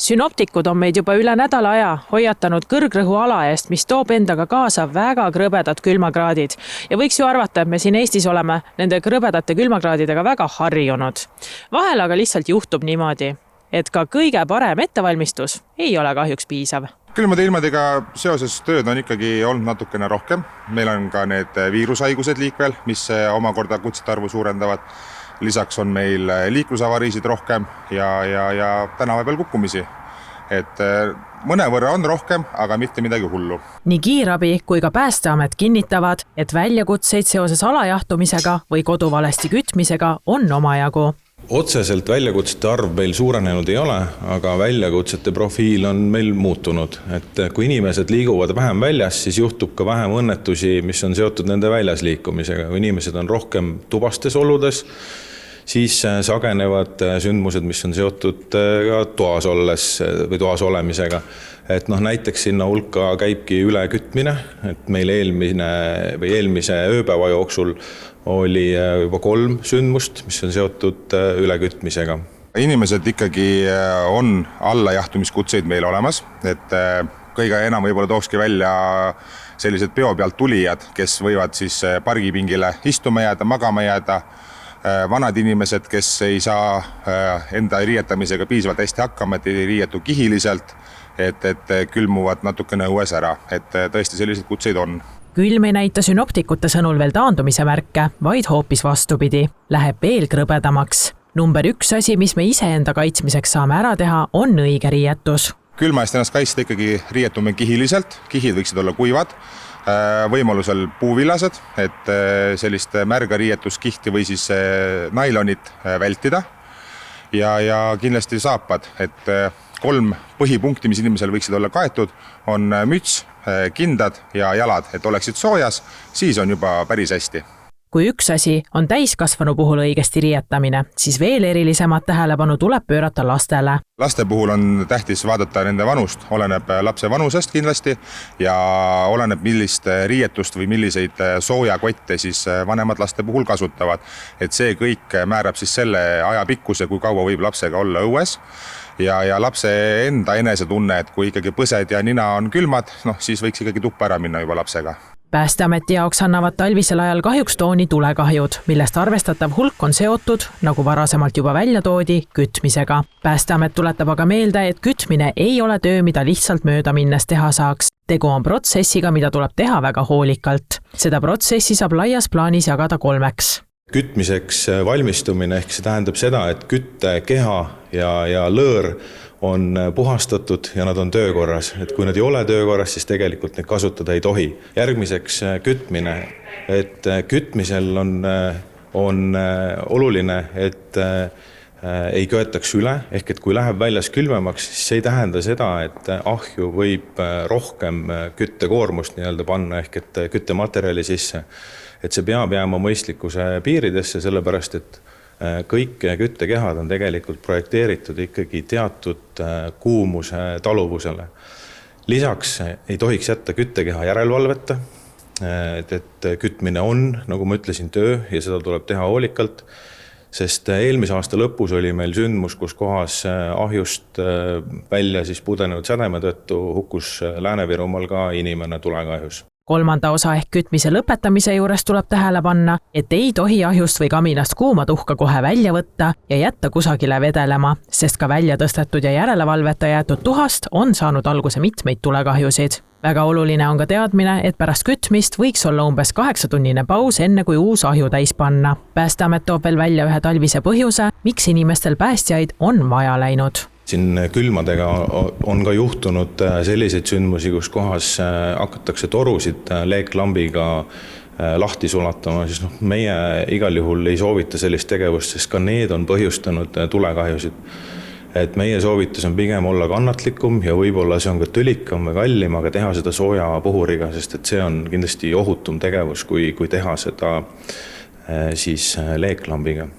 Synoptikud on meid juba üle nädala aja hoiatanud kõrgrõhu ala eest, mis toob endaga kaasa väga krõbedad külmakraadid. Ja võiks ju arvata, et me siin Eestis oleme nende krõbedate külmakraadidega väga harjunud. Vahel aga lihtsalt juhtub niimoodi, et ka kõige parem ettevalmistus ei ole kahjuks piisav. Külmade ilmadega seoses tööd on ikkagi olnud natukene rohkem. Meil on ka need viirushaigused liikvel, mis omakorda kutsete arvu suurendavad. Lisaks on meil liiklusavariisid rohkem ja tänavapeal kukkumisi. Et mõnevõrra on rohkem, aga mitte midagi hullu. Nii Kiirabi kui ka Päästeamet kinnitavad, et väljakutseid seoses alajahtumisega või koduvalesti kütmisega on omajagu. Otseselt väljakutsete arv meil suurenenud ei ole, aga väljakutsete profiil on meil muutunud. Et kui inimesed liiguvad vähem väljas, siis juhtub ka vähem õnnetusi, mis on seotud nende väljas liikumisega. Kui inimesed on rohkem tubastes oludes, siis sagenevad sündmused, mis on seotud ka toas olles või toas olemisega. Et näiteks sinna hulka käibki ülekütmine, et meil eelmise ööpäeva jooksul oli juba 3 sündmust, mis on seotud ülekütmisega. Inimesed ikkagi on allajahtumiskutseid meil olemas, et kõige enam võib-olla tookski välja sellised peo pealt tulijad, kes võivad siis pargipingile istuma jääda, magama jääda, vanad inimesed, kes ei saa enda riietamisega piisavalt hästi hakkama, et ei riietu kihiliselt, et külmuvad natukene õues ära, et tõesti selliseid kutseid on. Külm ei näita synoptikute sõnul veel taandumise märke, vaid hoopis vastupidi. Läheb veel krõbedamaks. Number 1 asi, mis me iseenda kaitsmiseks saame ära teha, on õige riietus. Külma eest ennast kaitsta ikkagi riietume kihiliselt. Kihid võiksid olla kuivad, võimalusel puuvillased, et sellist märga riietuskihti või siis nailonit vältida. Ja kindlasti saapad, et 3 põhipunkti, mis inimesel võiksid olla kaetud, on müts, kindad ja jalad, et oleksid soojas, siis on juba päris hästi. Kui üks asi on täiskasvanu puhul õigesti riietamine, siis veel erilisemat tähelepanu tuleb pöörata lastele. Laste puhul on tähtis vaadata nende vanust, oleneb lapse vanusest kindlasti ja oleneb millist riietust või milliseid soojakotte siis vanemad laste puhul kasutavad. Et see kõik määrab siis selle aja pikkuse, kui kaua võib lapsega olla õues. Ja lapse enda enesetunne, et kui ikkagi põsed ja nina on külmad, siis võiks ikkagi tuppa ära minna juba lapsega. Päästeameti jaoks annavad talvisel ajal kahjuks tooni tulekahjud, millest arvestatav hulk on seotud, nagu varasemalt juba välja toodi, kütmisega. Päästeamet tuletab aga meelde, et kütmine ei ole töö, mida lihtsalt mööda minnes teha saaks. Tegu on protsessiga, mida tuleb teha väga hoolikalt. Seda protsessi saab laias plaanis jagada 3. Kütmiseks valmistumine ehk see tähendab seda, et küttekeha ja lõõr on puhastatud ja nad on töökorras. Et kui nad ei ole töökorras, siis tegelikult neid kasutada ei tohi. Järgmiseks kütmine. Et kütmisel on oluline, et ei köetaks üle, ehk et kui läheb väljas külmemaks, siis see ei tähenda seda, et ahju võib rohkem küttekoormust panna ehk et küttematerjali sisse. Et see peab jääma mõistlikkuse piiridesse, sellepärast, et kõik küttekehad on tegelikult projekteeritud ikkagi teatud kuumuse taluvusele. Lisaks ei tohiks jätta küttekeha järelevalveta, et kütmine on, nagu ma ütlesin, töö ja seda tuleb teha hoolikalt, sest eelmise aasta lõpus oli meil sündmus, kus kohas ahjust välja siis pudenenud sädeme tõttu hukkus Lääne-Virumaal ka inimene tulekahjus. 3. osa ehk kütmise lõpetamise juures tuleb tähele panna, et ei tohi ahjust või kaminast kuuma tuhka kohe välja võtta ja jätta kusagile vedelema, sest ka välja tõstetud ja järelevalveta jäetud tuhast on saanud alguse mitmeid tulekahjusid. Väga oluline on ka teadmine, et pärast kütmist võiks olla umbes 8-tunnine paus enne kui uus ahju täis panna. Päästeamet toob veel välja ühe talvise põhjuse, miks inimestel päästjaid on vaja läinud. Siin külmadega on ka juhtunud selliseid sündmusi, kus kohas hakatakse torusid leeklambiga lahti sulatama, siis meie igal juhul ei soovita sellist tegevust, sest ka need on põhjustanud tulekahjusid. Et meie soovitus on pigem olla kannatlikum ja võib-olla see on ka tülikam või kallim, aga teha seda sooja puhuriga, sest et see on kindlasti ohutum tegevus, kui teha seda siis leeklambiga.